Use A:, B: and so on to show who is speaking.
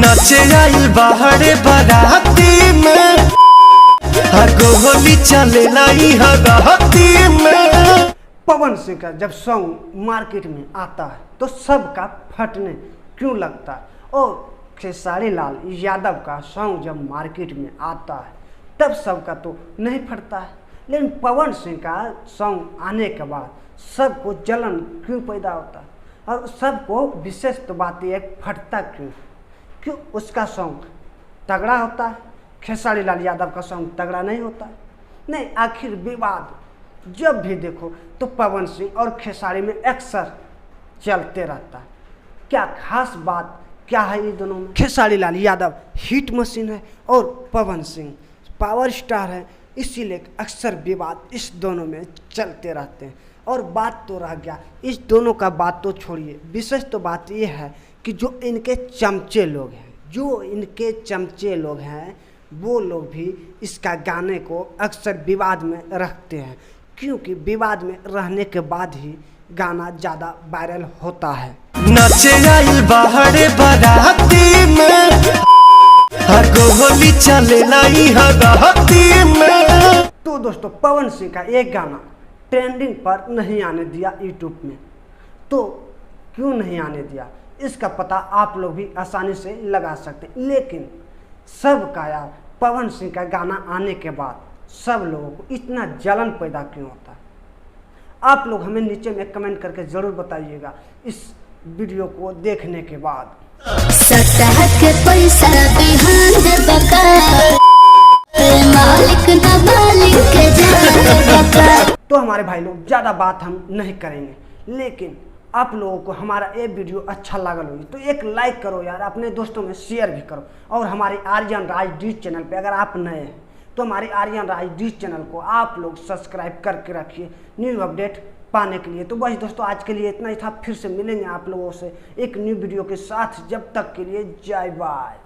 A: नचे आइल बाहरे बाराती में, गोली चले लाई हराती में।
B: पवन सिंह का जब सॉन्ग मार्केट में आता है तो सबका फटने क्यों लगता है, और खेसारी लाल यादव का सॉन्ग जब मार्केट में आता है तब सबका तो नहीं फटता है। लेकिन पवन सिंह का सॉन्ग आने के बाद सबको जलन क्यों पैदा होता है, और सबको विशेष तो बात यह फटता क्यों उसका सॉन्ग तगड़ा होता है, खेसारी लाल यादव का सॉन्ग तगड़ा नहीं होता है। नहीं, आखिर विवाद जब भी देखो तो पवन सिंह और खेसारी में अक्सर चलते रहता है। क्या खास बात क्या है ये दोनों में? खेसारी लाल यादव हिट मशीन है और पवन सिंह पावर स्टार है, इसीलिए अक्सर विवाद इस दोनों में चलते रहते हैं। और बात तो रह गया इस दोनों का, बात तो छोड़िए, विशेष तो बात ये है कि जो इनके चमचे लोग हैं वो लोग भी इसका गाने को अक्सर विवाद में रखते हैं, क्योंकि विवाद में रहने के बाद ही गाना ज़्यादा वायरल होता है।
A: नचे आइल बाहरे बाराती में, गोली चले लाई हराती में।
B: तो दोस्तों, पवन सिंह का एक गाना ट्रेंडिंग पर नहीं आने दिया यूट्यूब में, तो क्यों नहीं आने दिया इसका पता आप लोग भी आसानी से लगा सकते हैं। लेकिन सबका यार पवन सिंह का गाना आने के बाद सब लोगों को इतना जलन पैदा क्यों होता है, आप लोग हमें नीचे में कमेंट करके ज़रूर बताइएगा इस वीडियो को देखने के बाद।
C: के पैसा मालिक ना मालिक के
B: तो हमारे भाई लोग ज़्यादा बात हम नहीं करेंगे, लेकिन आप लोगों को हमारा ये वीडियो अच्छा लगल होगी तो एक लाइक करो यार, अपने दोस्तों में शेयर भी करो। और हमारी आर्यन राज डिश चैनल पे अगर आप नए हैं तो हमारी आर्यन राज डिश चैनल को आप लोग सब्सक्राइब करके रखिए न्यू अपडेट पाने के लिए। तो बस दोस्तों, आज के लिए इतना ही था, फिर से मिलेंगे आप लोगों से एक न्यू वीडियो के साथ। जब तक के लिए जय बाय।